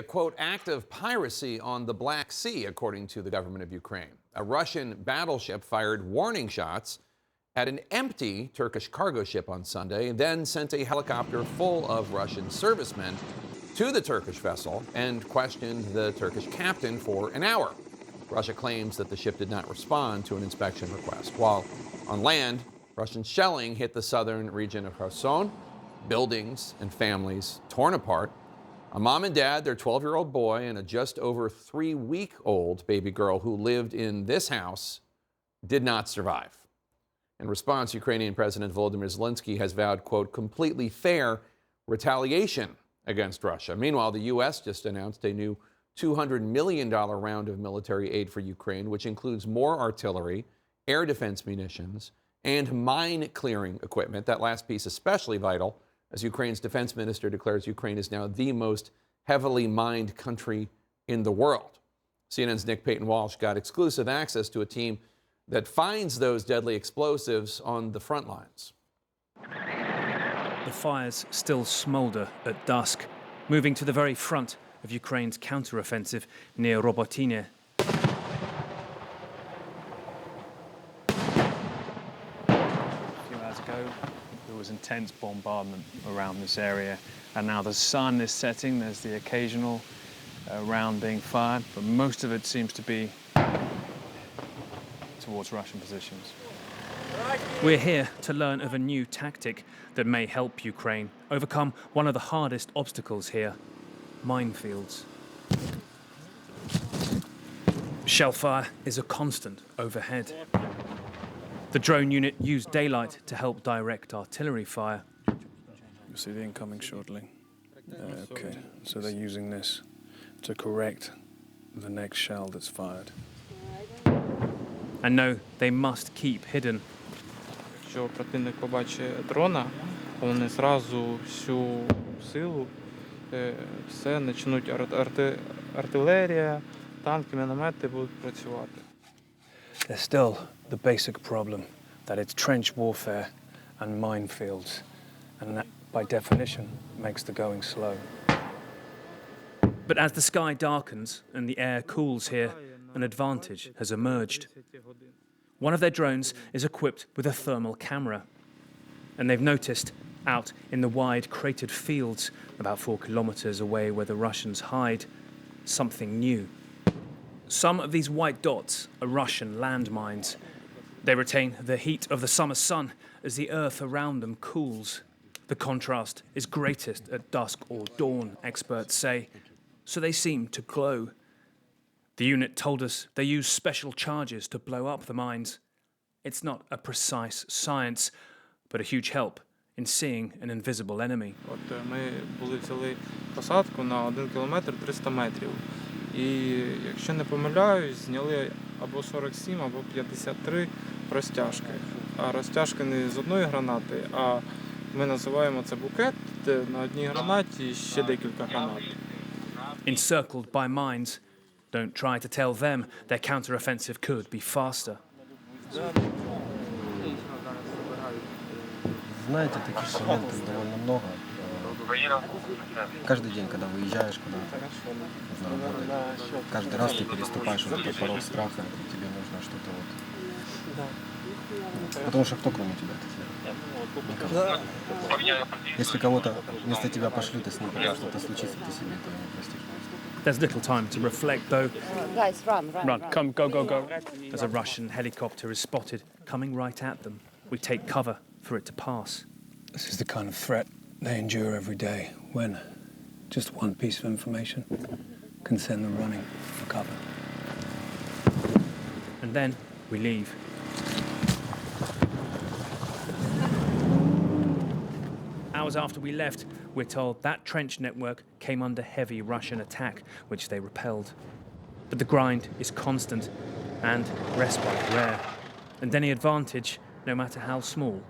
A quote, act of piracy on the Black Sea, according to the government of Ukraine. A Russian battleship fired warning shots at an empty Turkish cargo ship on Sunday, then sent a helicopter full of Russian servicemen to the Turkish vessel and questioned the Turkish captain for an hour. Russia claims that the ship did not respond to an inspection request. While on land, Russian shelling hit the southern region of Kherson, buildings and families torn apart. A mom and dad, their 12-year-old boy, and a just over 3-week-old baby girl who lived in this house did not survive. In response, Ukrainian President Volodymyr Zelensky has vowed, quote, completely fair retaliation against Russia. Meanwhile, the U.S. just announced a new $200 million round of military aid for Ukraine, which includes more artillery, air defense munitions, and mine-clearing equipment. That last piece especially vital, as Ukraine's defense minister declares Ukraine is now the most heavily mined country in the world. CNN's Nick Payton-Walsh got exclusive access to a team that finds those deadly explosives on the front lines. The fires still smoulder at dusk, moving to the very front of Ukraine's counter-offensive near Robotyne. A few hours ago, there was intense bombardment around this area, and now the sun is setting. There's the occasional round being fired, but most of it seems to be towards Russian positions. We're here to learn of a new tactic that may help Ukraine overcome one of the hardest obstacles here: minefields. Shellfire is a constant overhead. The drone unit used daylight to help direct artillery fire. You'll see the incoming shortly. Okay, so they're using this to correct the next shell that's fired. And no, they must keep hidden. Якщо противник побачить дрона, вони зразу всю силу, все почнуть артилерія, танки, міномети будуть працювати. There's still the basic problem that it's trench warfare and minefields, and that, by definition, makes the going slow. But as the sky darkens and the air cools here, an advantage has emerged. One of their drones is equipped with a thermal camera, and they've noticed, out in the wide cratered fields about 4 kilometers away where the Russians hide, something new. Some of these white dots are Russian landmines. They retain the heat of the summer sun as the earth around them cools. The contrast is greatest at dusk or dawn, experts say, so they seem to glow. The unit told us they use special charges to blow up the mines. It's not a precise science, but a huge help in seeing an invisible enemy. Ми взяли посадку на 1 кілометр 300 метрів. І, якщо не помиляюсь, зняли або 47, або 53 розтяжки. А розтяжки не з одної гранати, а ми називаємо це букет, де на одній гранаті ще декілька гранат. Encircled by mines, don't try to tell them their counter-offensive could be faster. Знаете, таких моментов довольно много. Каждый день, когда выезжаешь куда-то на работу, каждый раз ты переступаешь вот этот порог страха, и тебе нужно что-то вот... Потому что кто кроме тебя это сделает? Никого. Если кого-то вместо тебя пошлют, и с ним потом что-то случится, ты себе этого не простишь. There's little time to reflect, though. Guys, run. Come, go. As a Russian helicopter is spotted coming right at them, we take cover for it to pass. This is the kind of threat they endure every day, when just one piece of information can send them running for cover. And then we leave. Hours after we left, we're told that trench network came under heavy Russian attack, which they repelled. But the grind is constant and respite rare, and any advantage, no matter how small,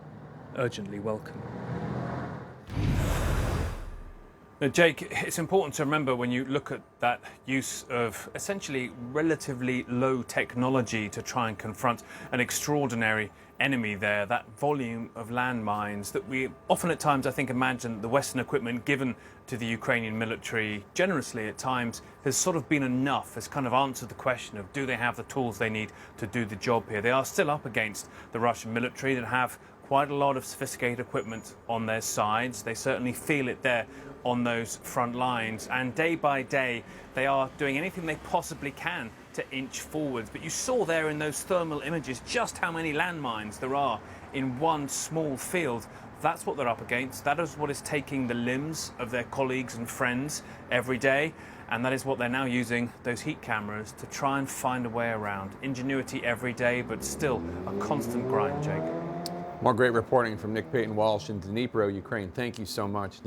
urgently welcome. Now, Jake, it's important to remember when you look at that use of essentially relatively low technology to try and confront an extraordinary enemy there, that volume of landmines that we often at times, I think, imagine the Western equipment given to the Ukrainian military generously at times has sort of been enough, has kind of answered the question of do they have the tools they need to do the job here. They are still up against the Russian military that have quite a lot of sophisticated equipment on their sides. They certainly feel it there on those front lines, and day by day they are doing anything they possibly can to inch forwards. But you saw there in those thermal images just how many landmines there are in one small field. That's what they're up against. That is what is taking the limbs of their colleagues and friends every day, and that is what they're now using those heat cameras to try and find a way around. Ingenuity every day, but still a constant grind, Jake. More great reporting from Nick Payton-Walsh in Dnipro, Ukraine. Thank you so much.